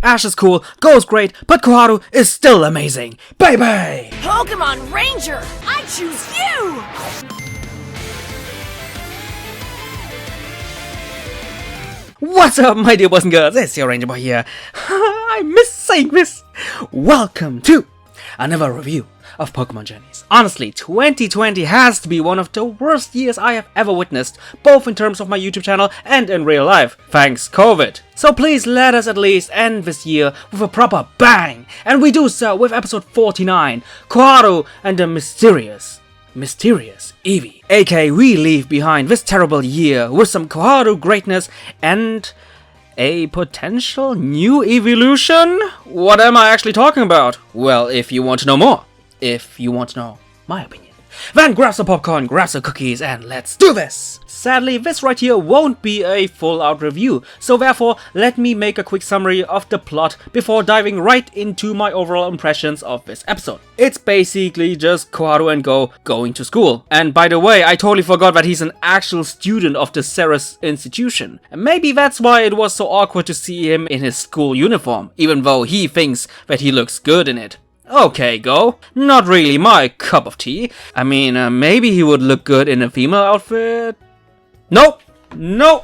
Ash is cool, Go's great, but Koharu is still amazing. Baby! Pokemon Ranger, I choose you! What's up, my dear boys and girls? It's your Ranger Boy here. I miss saying this. Welcome to another review of Pokemon Journeys. Honestly, 2020 has to be one of the worst years I have ever witnessed, both in terms of my YouTube channel and in real life, thanks COVID. So please let us at least end this year with a proper bang, and we do so with episode 49, Koharu and the Mysterious Eevee. aka we leave behind this terrible year with some Koharu greatness and a potential new evolution? What am I actually talking about? Well, if you want to know more, if you want to know my opinion, then grab some popcorn, grab some cookies, and let's do this! Sadly, this right here won't be a full-out review, so therefore let me make a quick summary of the plot before diving right into my overall impressions of this episode. It's basically just Koharu and Go going to school. And by the way, I totally forgot that he's an actual student of the Ceres institution. And maybe that's why it was so awkward to see him in his school uniform, even though he thinks that he looks good in it. Okay, Go. Not really my cup of tea. I mean, maybe he would look good in a female outfit. Nope. Nope.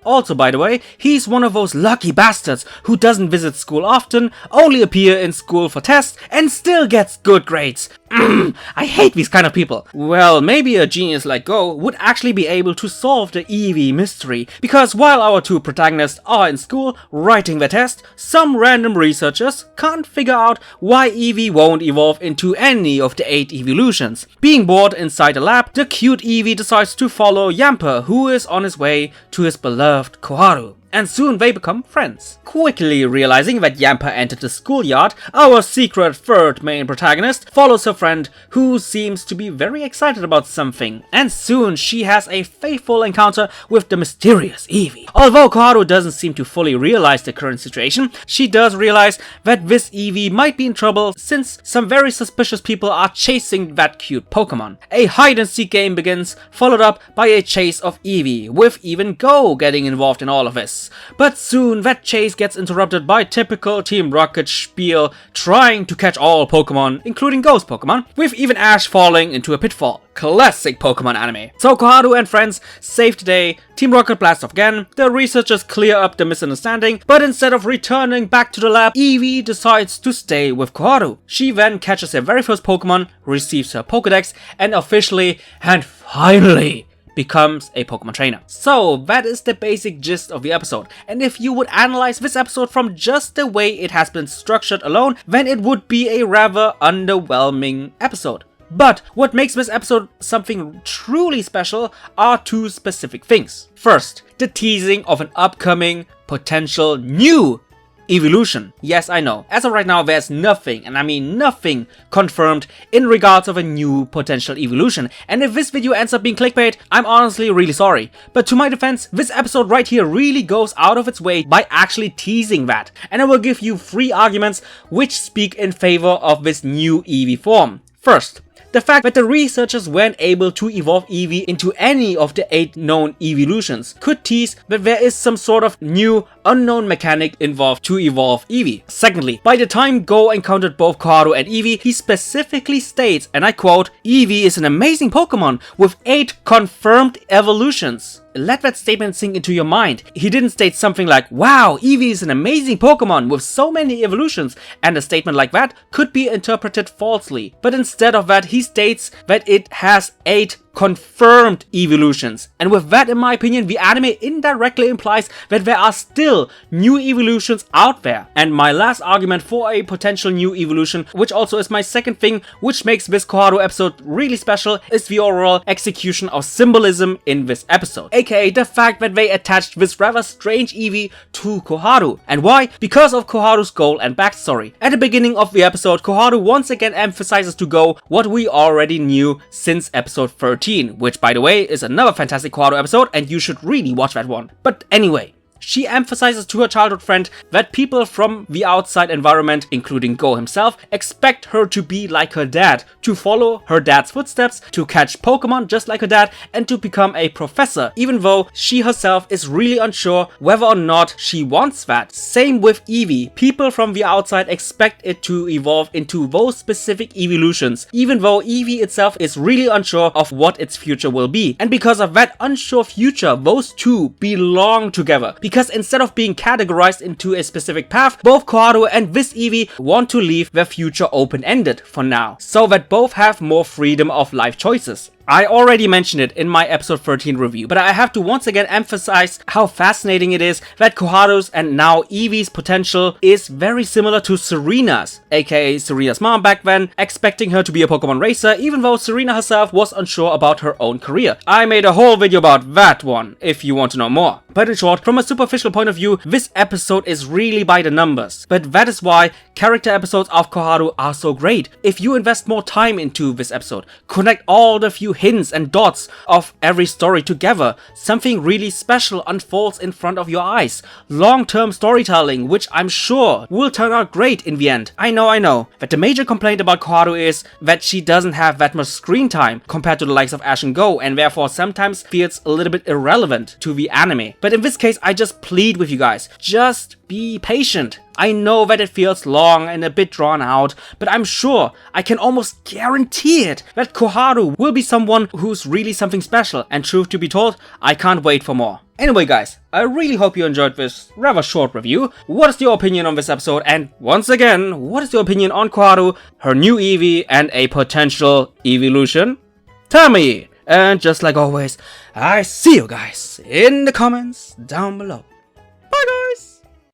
Also, by the way, he's one of those lucky bastards who doesn't visit school often, only appear in school for tests, and still gets good grades. I hate these kind of people. Well, maybe a genius like Go would actually be able to solve the Eevee mystery, because while our two protagonists are in school writing the test, some random researchers can't figure out why Eevee won't evolve into any of the 8 evolutions. Being bored inside the lab, the cute Eevee decides to follow Yamper, who is on his way to his beloved Koharu, and soon they become friends. Quickly realizing that Yamper entered the schoolyard, our secret third main protagonist follows her friend, who seems to be very excited about something, and soon she has a fateful encounter with the mysterious Eevee. Although Koharu doesn't seem to fully realize the current situation, she does realize that this Eevee might be in trouble since some very suspicious people are chasing that cute Pokemon. A hide-and-seek game begins, followed up by a chase of Eevee, with even Go getting involved in all of this. But soon that chase gets interrupted by typical Team Rocket spiel trying to catch all Pokemon, including Go's Pokemon, with even Ash falling into a pitfall. Classic Pokemon anime. So Koharu and friends save the day, Team Rocket blasts off again, the researchers clear up the misunderstanding, but instead of returning back to the lab, Eevee decides to stay with Koharu. She then catches her very first Pokemon, receives her Pokedex, and officially, and finally, becomes a Pokemon trainer. So that is the basic gist of the episode, and if you would analyze this episode from just the way it has been structured alone, then it would be a rather underwhelming episode. But what makes this episode something truly special are two specific things. First, the teasing of an upcoming potential new evolution. Yes, I know. As of right now, there's nothing, and I mean nothing, confirmed in regards of a new potential evolution. And if this video ends up being clickbait, I'm honestly really sorry. But to my defense, this episode right here really goes out of its way by actually teasing that. And I will give you 3 arguments which speak in favor of this new Eevee form. First, the fact that the researchers weren't able to evolve Eevee into any of the 8 known evolutions could tease that there is some sort of new unknown mechanic involved to evolve Eevee. Secondly, by the time Go encountered both Koharu and Eevee, he specifically states, and I quote, "Eevee is an amazing Pokemon with 8 confirmed evolutions." Let that statement sink into your mind. He didn't state something like, "Wow, Eevee is an amazing Pokemon with so many evolutions," and a statement like that could be interpreted falsely. But instead of that, he states that it has 8 confirmed evolutions. And with that, in my opinion, the anime indirectly implies that there are still new evolutions out there. And my last argument for a potential new evolution, which also is my second thing which makes this Koharu episode really special, is the overall execution of symbolism in this episode. aka the fact that they attached this rather strange Eevee to Koharu. And why? Because of Koharu's goal and backstory. At the beginning of the episode, Koharu once again emphasizes to Go what we already knew since episode 13, which by the way is another fantastic Koharu episode and you should really watch that one. But anyway, She emphasizes to her childhood friend that people from the outside environment, including Go himself, expect her to be like her dad, to follow her dad's footsteps, to catch Pokemon just like her dad, and to become a professor, even though she herself is really unsure whether or not she wants that. Same with Eevee. People from the outside expect it to evolve into those specific evolutions, even though Eevee itself is really unsure of what its future will be. And because of that unsure future, those two belong together. Because instead of being categorized into a specific path, both Koharu and this Eevee want to leave their future open-ended for now, so that both have more freedom of life choices. I already mentioned it in my episode 13 review, but I have to once again emphasize how fascinating it is that Koharu's and now Eevee's potential is very similar to Serena's, aka Serena's mom back then, expecting her to be a Pokemon racer even though Serena herself was unsure about her own career. I made a whole video about that one, if you want to know more. But in short, from a superficial point of view, this episode is really by the numbers. But that is why character episodes of Koharu are so great. If you invest more time into this episode, connect all the few hints and dots of every story together, something really special unfolds in front of your eyes. Long-term storytelling, which I'm sure will turn out great in the end. I know, but the major complaint about Koharu is that she doesn't have that much screen time compared to the likes of Ash and Go, and therefore sometimes feels a little bit irrelevant to the anime. But in this case, I just plead with you guys, just be patient. I know that it feels long and a bit drawn out, but I'm sure, I can almost guarantee it, that Koharu will be someone who's really something special, and truth to be told, I can't wait for more. Anyway guys, I really hope you enjoyed this rather short review. What is your opinion on this episode? And once again, what is your opinion on Koharu, her new Eevee, and a potential Eeveelution? Tell me! And just like always, I see you guys in the comments down below. Bye guys!